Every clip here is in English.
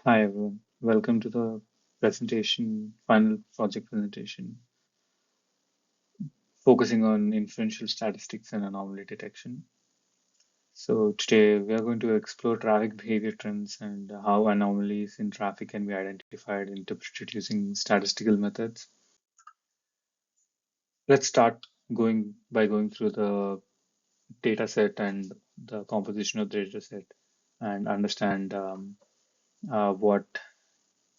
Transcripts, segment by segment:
Hi everyone, welcome to the final project presentation, focusing on inferential statistics and anomaly detection. So today we are going to explore traffic behavior trends and how anomalies in traffic can be identified and interpreted using statistical methods. Let's start going through the data set and the composition of the data set and understand what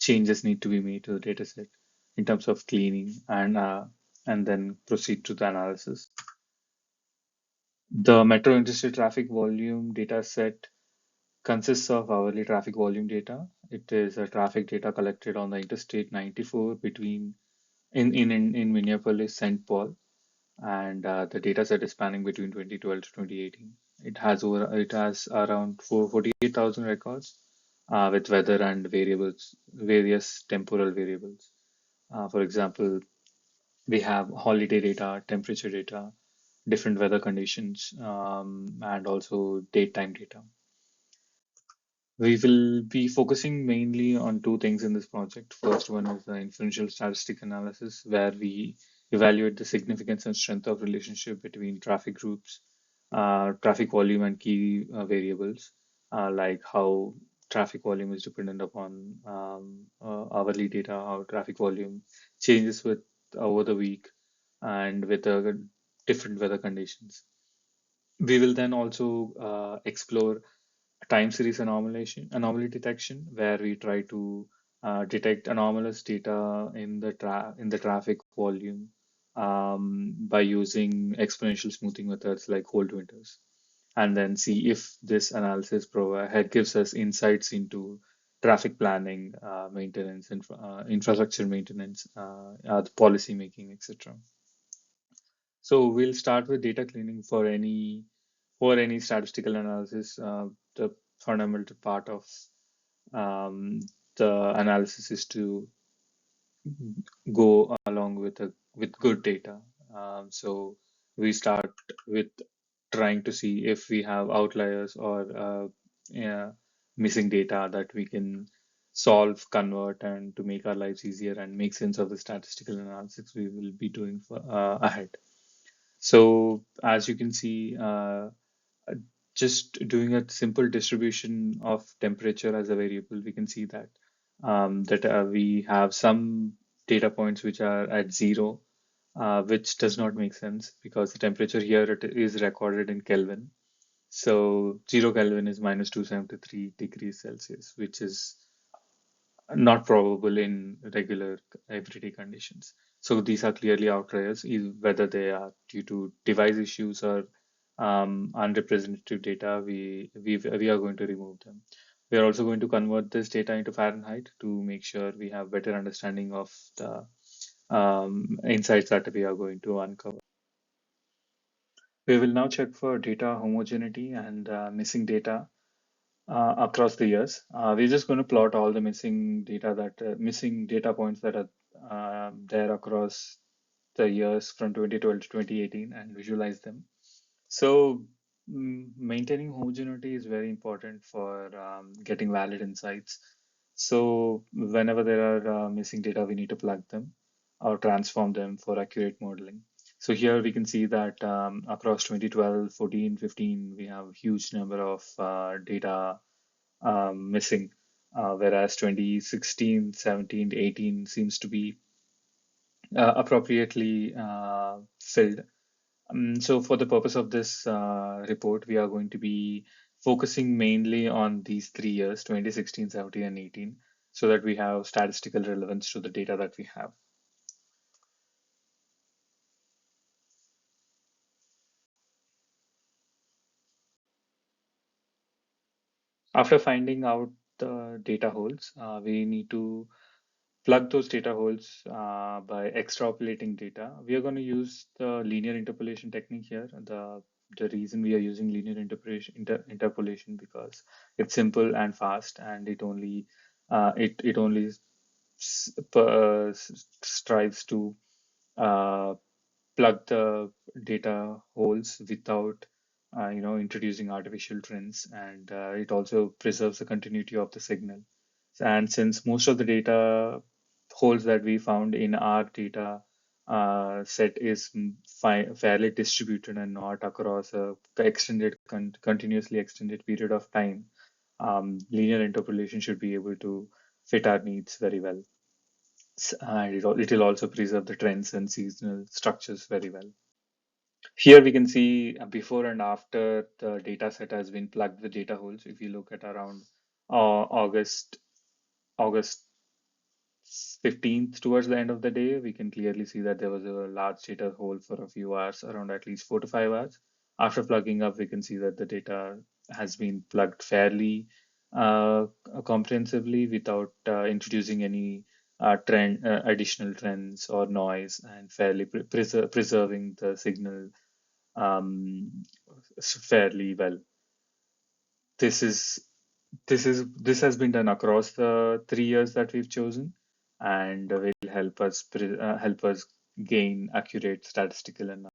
changes need to be made to the data set in terms of cleaning and then proceed to the analysis. The Metro Interstate Traffic Volume data set consists of hourly traffic volume data. It is a traffic data collected on the Interstate 94 between in Minneapolis, St. Paul, and the data set is spanning between 2012 to 2018. It has around 48,000 records with weather and various temporal variables. For example, we have holiday data, temperature data, different weather conditions, and also date time data. We will be focusing mainly on two things in this project. First one is the inferential statistic analysis, where we evaluate the significance and strength of relationship between traffic groups, traffic volume, and key variables, like how traffic volume is dependent upon hourly data, how traffic volume changes with over the week, and with different weather conditions. We will then also explore time series anomaly detection, where we try to detect anomalous data in the traffic volume by using exponential smoothing methods like cold winters, and then see if this analysis gives us insights into traffic planning, maintenance, infrastructure maintenance, policy making, etc. So we'll start with data cleaning for any statistical analysis. The fundamental part of um, the analysis is to go along with good data. So we start with trying to see if we have outliers or yeah, missing data that we can solve, convert, and to make our lives easier and make sense of the statistical analysis we will be doing ahead. So as you can see, uh, just doing a simple distribution of temperature as a variable, we can see that we have some data points which are at zero, which does not make sense because the temperature here it is recorded in Kelvin. So 0 Kelvin is minus 273 degrees Celsius, which is not probable in regular everyday conditions. So these are clearly outliers, whether they are due to device issues or unrepresentative data. We are going to remove them. We are also going to convert this data into Fahrenheit to make sure we have better understanding of the insights that we are going to uncover. We will now check for data homogeneity and missing data across the years. We're just going to plot all the missing data points that are there across the years from 2012 to 2018 and visualize them. So maintaining homogeneity is very important for getting valid insights. So whenever there are missing data, we need to plug them or transform them for accurate modeling. So here we can see that across 2012, 14, 15, we have a huge number of data missing, whereas 2016, 17, 18 seems to be appropriately filled. So for the purpose of this report, we are going to be focusing mainly on these 3 years, 2016, 17, and 18, so that we have statistical relevance to the data that we have. After finding out the data holes, we need to plug those data holes by extrapolating data. We are going to use the linear interpolation technique here. The reason we are using linear interpolation because it's simple and fast, and it only strives to uh, plug the data holes without introducing artificial trends, and it also preserves the continuity of the signal. And since most of the data holes that we found in our data set is fairly distributed and not across a continuously extended period of time, linear interpolation should be able to fit our needs very well. And it will also preserve the trends and seasonal structures very well. Here we can see before and after the data set has been plugged with data holes. If you look at around August 15th towards the end of the day, we can clearly see that there was a large data hole for a few hours, around at least 4 to 5 hours. After plugging up, we can see that the data has been plugged fairly uh, comprehensively without introducing any additional trends or noise, and fairly preserving the signal um, fairly well. This is this has been done across the 3 years that we've chosen, and will help us gain accurate statistical analysis.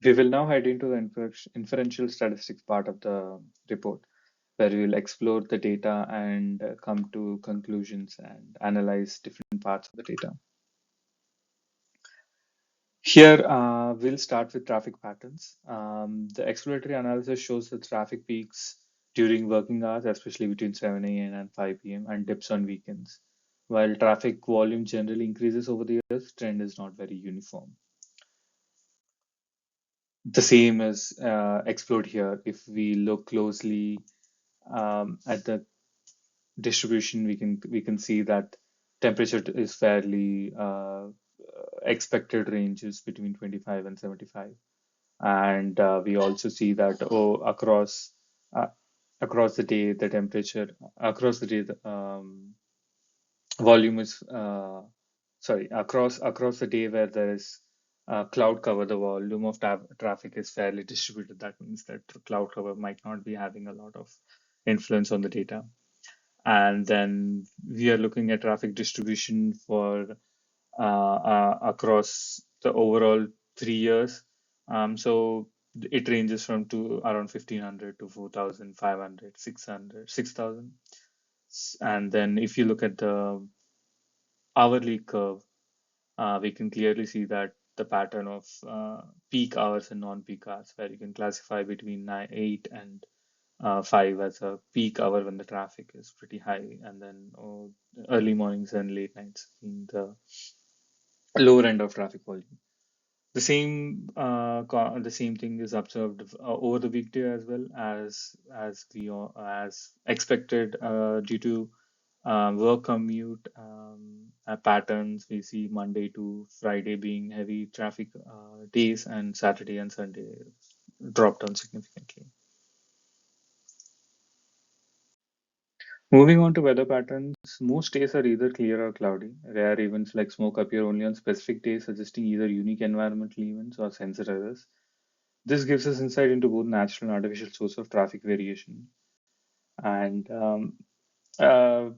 We will now head into the inferential statistics part of the report, where we will explore the data and come to conclusions and analyze different parts of the data. Here, we'll start with traffic patterns. The exploratory analysis shows the traffic peaks during working hours, especially between 7 a.m. and 5 p.m., and dips on weekends. While traffic volume generally increases over the years, trend is not very uniform. The same is explored here. If we look closely at the distribution, we can see that temperature is fairly expected ranges between 25 and 75. And we also see that uh, across the day the temperature across the day the volume is sorry across the day where there is cloud cover, the volume of traffic is fairly distributed. That means that cloud cover might not be having a lot of influence on the data. And then we are looking at traffic distribution for across the overall 3 years. So it ranges from around 1500 to 4500, 600, 6000. And then if you look at the hourly curve, we can clearly see that the pattern of peak hours and non-peak hours, where you can classify between 8 and 5 as a peak hour when the traffic is pretty high, and then early mornings and late nights in the lower end of traffic volume. The same thing is observed over the weekday as well, as expected due to work commute patterns. We see Monday to Friday being heavy traffic days, and Saturday and Sunday drop down significantly. Moving on to weather patterns, most days are either clear or cloudy. Rare events like smoke appear only on specific days, suggesting either unique environmental events or sensor errors. This gives us insight into both natural and artificial source of traffic variation. And uh,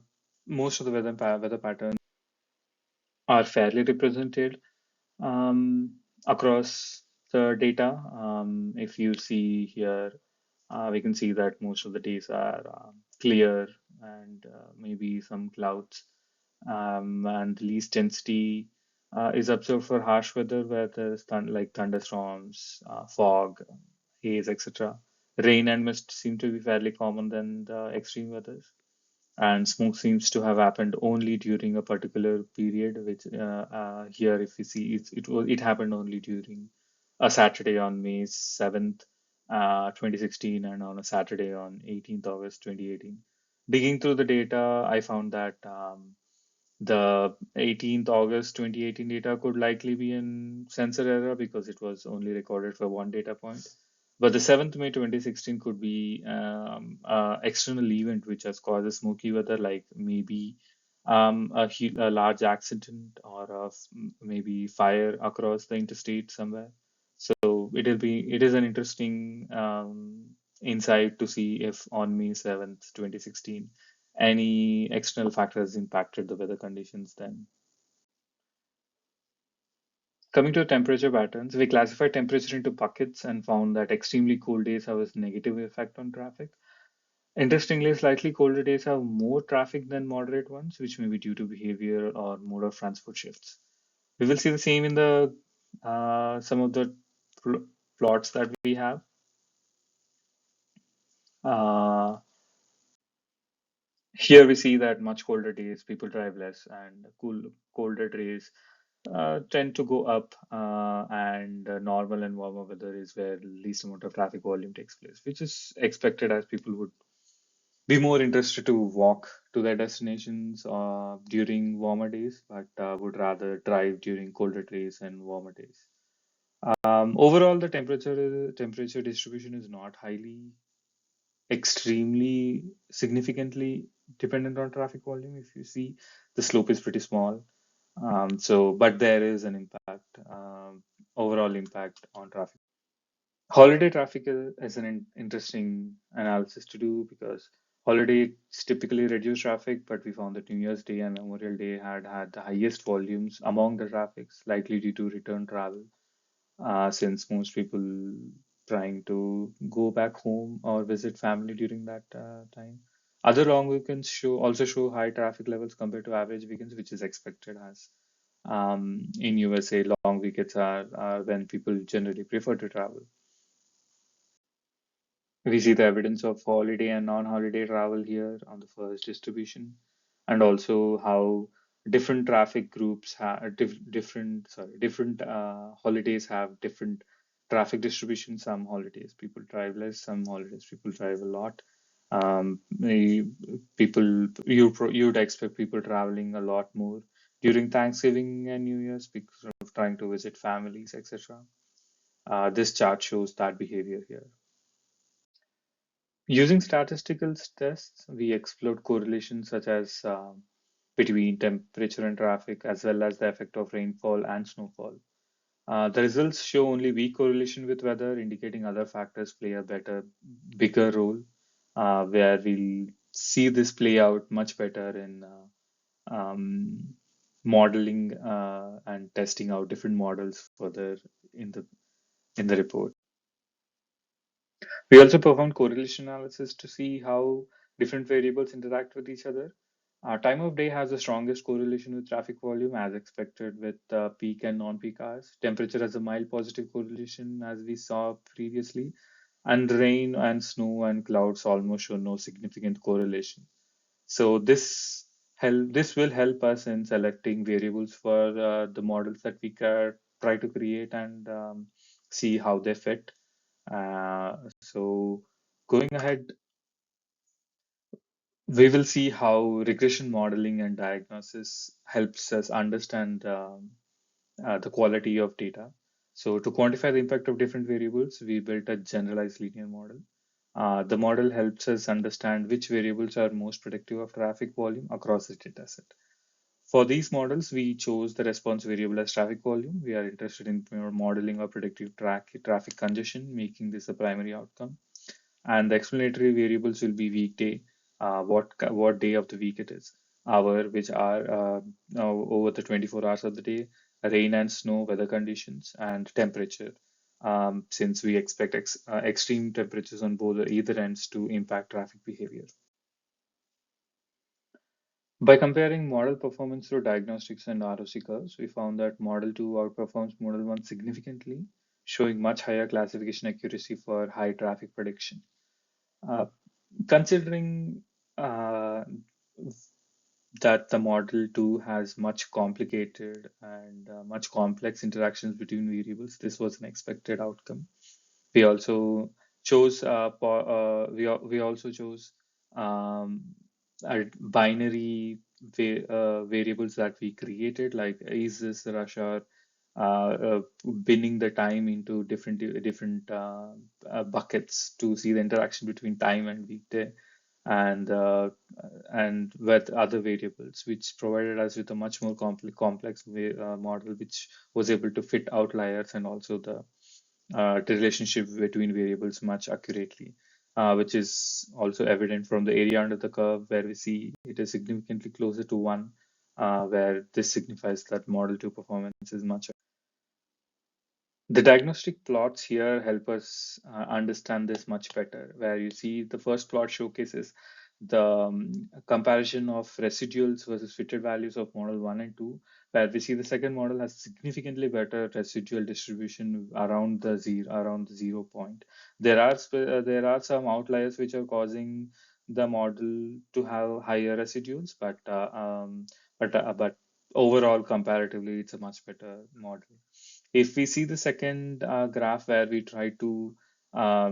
most of the weather patterns are fairly represented across the data. If you see here, we can see that most of the days are clear, and maybe some clouds. And the least density is observed for harsh weather, where there's like thunderstorms, fog, haze, etc. Rain and mist seem to be fairly common than the extreme weathers. And smoke seems to have happened only during a particular period, which here, if you see, it happened only during a Saturday on May 7th, 2016, and on a Saturday on 18th August 2018. Digging through the data, I found that the 18th August 2018 data could likely be in sensor error because it was only recorded for one data point. But the 7th May 2016 could be external event which has caused a smoky weather, like maybe a large accident or maybe fire across the interstate somewhere. So it is an interesting insight to see if on May 7th, 2016, any external factors impacted the weather conditions then. Coming to temperature patterns, we classified temperature into buckets and found that extremely cool days have a negative effect on traffic. Interestingly, slightly colder days have more traffic than moderate ones, which may be due to behavior or mode of transport shifts. We will see the same in the some of the plots that we have. Uh, Here we see that much colder days people drive less, and colder days tend to go up, and normal and warmer weather is where least amount of traffic volume takes place, which is expected as people would be more interested to walk to their destinations during warmer days, but would rather drive during colder days and warmer days. Overall, the temperature distribution is not highly extremely significantly dependent on traffic volume. If you see, the slope is pretty small. But there is an impact, overall impact on traffic. Holiday traffic is an interesting analysis to do because holidays typically reduce traffic, but we found that New Year's Day and Memorial Day had the highest volumes among the traffics, likely due to return travel, since most people trying to go back home or visit family during that time. Other long weekends also show high traffic levels compared to average weekends, which is expected as in USA, long weekends are when people generally prefer to travel. We see the evidence of holiday and non-holiday travel here on the first distribution, and also how different traffic groups have different holidays have different traffic distribution. Some holidays people drive less, some holidays people drive a lot. People you'd expect people traveling a lot more during Thanksgiving and New Year's because of trying to visit families, etc. This chart shows that behavior here. Using statistical tests, we explored correlations such as between temperature and traffic, as well as the effect of rainfall and snowfall. The results show only weak correlation with weather, indicating other factors play a bigger role, where we'll see this play out much better in modeling and testing out different models further in the report. We also performed correlation analysis to see how different variables interact with each other. Time of day has the strongest correlation with traffic volume, as expected with peak and non-peak hours. Temperature has a mild positive correlation, as we saw previously, and rain and snow and clouds almost show no significant correlation. So this will help us in selecting variables for the models that we try to create and see how they fit. So going ahead, we will see how regression modeling and diagnosis helps us understand the quality of data. So to quantify the impact of different variables, we built a generalized linear model. The model helps us understand which variables are most predictive of traffic volume across the dataset. For these models, we chose the response variable as traffic volume. We are interested in modeling or predictive traffic congestion, making this a primary outcome. And the explanatory variables will be weekday, what day of the week it is, hour, which are over the 24 hours of the day, rain and snow, weather conditions, and temperature. Since we expect extreme temperatures on both either ends to impact traffic behavior. By comparing model performance through diagnostics and ROC curves, we found that Model 2 outperforms Model 1 significantly, showing much higher classification accuracy for high traffic prediction. Uh, Considering that the Model 2 has much complicated and much complex interactions between variables, this was an expected outcome. We also chose we also chose um, variables that we created, like is this rush hour, binning the time into different buckets to see the interaction between time and weekday, and uh, and with other variables, which provided us with a much more complex model, which was able to fit outliers and also the relationship between variables much accurately, which is also evident from the area under the curve, where we see it is significantly closer to 1, where this signifies that Model 2 performance is much. The diagnostic plots here help us understand this much better, where you see the first plot showcases the comparison of residuals versus fitted values of model 1 and 2, where we see the second model has significantly better residual distribution around the 0 point. There are some outliers which are causing the model to have higher residuals, but overall comparatively it's a much better model. If we see the second graph where we try to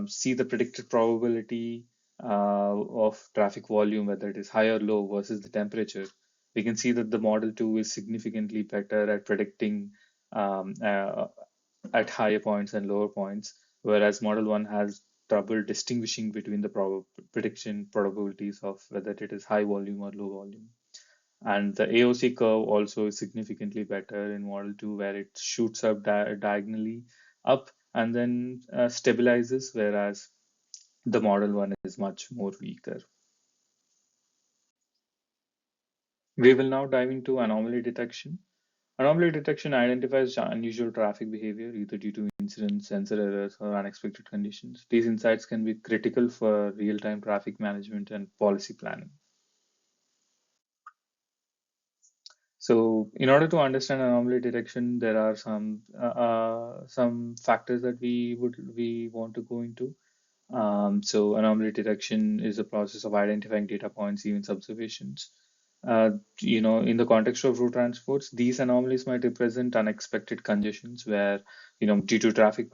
see the predicted probability of traffic volume, whether it is high or low versus the temperature, we can see that the model 2 is significantly better at predicting um, uh, at higher points and lower points, whereas model 1 has trouble distinguishing between the prediction probabilities of whether it is high volume or low volume. And the AOC curve also is significantly better in Model 2, where it shoots up diagonally up and then stabilizes, whereas the Model 1 is much more weaker. We will now dive into anomaly detection. Anomaly detection identifies unusual traffic behavior, either due to incidents, sensor errors, or unexpected conditions. These insights can be critical for real-time traffic management and policy planning. So, in order to understand anomaly detection, there are some factors that we want to go into. So anomaly detection is a process of identifying data points, events, observations. In the context of road transports, these anomalies might represent unexpected conditions where, due to traffic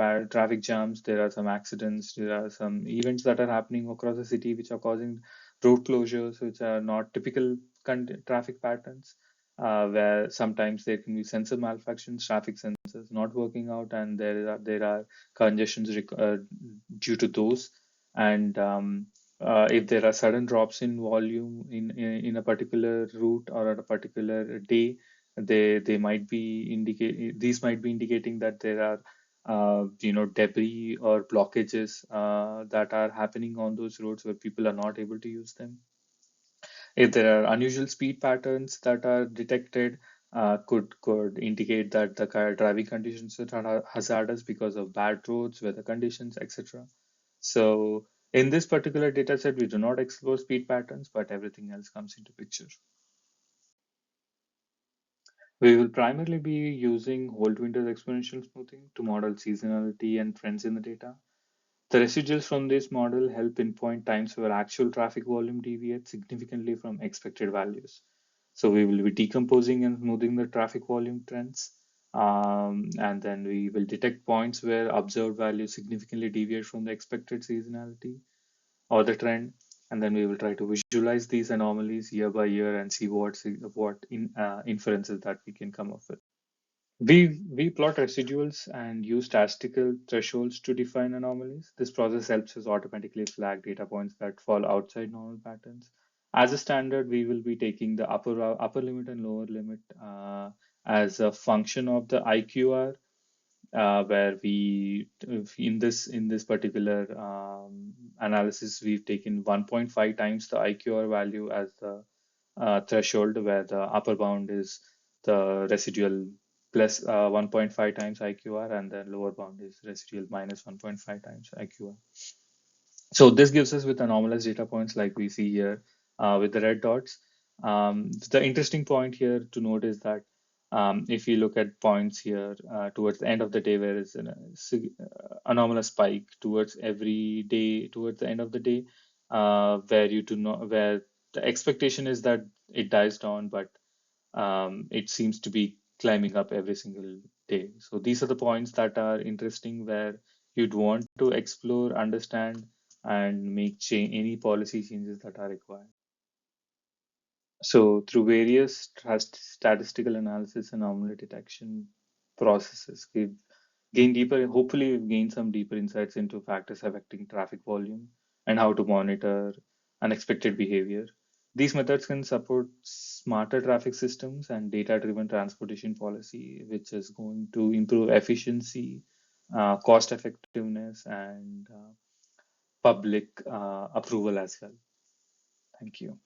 jams, there are some accidents, there are some events that are happening across the city which are causing road closures, which are not typical traffic patterns. Where sometimes there can be sensor malfunctions, traffic sensors not working out, and there are congestions due to those. And if there are sudden drops in volume in a particular route or at a particular day, they might be indicate these might be indicating that there are debris or blockages that are happening on those roads where people are not able to use them. If there are unusual speed patterns that are detected, could indicate that the car driving conditions are hazardous because of bad roads, weather conditions, etc. So in this particular data set, we do not explore speed patterns, but everything else comes into picture. We will primarily be using whole winters exponential smoothing to model seasonality and trends in the data. The residuals from this model help pinpoint times where actual traffic volume deviates significantly from expected values. So we will be decomposing and smoothing the traffic volume trends. And then we will detect points where observed values significantly deviate from the expected seasonality or the trend. And then we will try to visualize these anomalies year by year and see what inferences that we can come up with. We plot residuals and use statistical thresholds to define anomalies. This process helps us automatically flag data points that fall outside normal patterns. As a standard, we will be taking the upper limit and lower limit as a function of the IQR, where in this particular analysis we've taken 1.5 times the IQR value as the threshold, where the upper bound is the residual plus 1.5 times IQR, and the lower bound is residual minus 1.5 times IQR. So this gives us with anomalous data points like we see here with the red dots. The interesting point here to note is that if you look at points here towards the end of the day, where it's an anomalous spike towards every day towards the end of the day, where the expectation is that it dies down, but it seems to be climbing up every single day. So these are the points that are interesting where you'd want to explore, understand, and make any policy changes that are required. So through various statistical analysis and anomaly detection processes, hopefully we've gained some deeper insights into factors affecting traffic volume and how to monitor unexpected behavior. These methods can support smarter traffic systems and data-driven transportation policy, which is going to improve efficiency, cost effectiveness, and public approval as well. Thank you.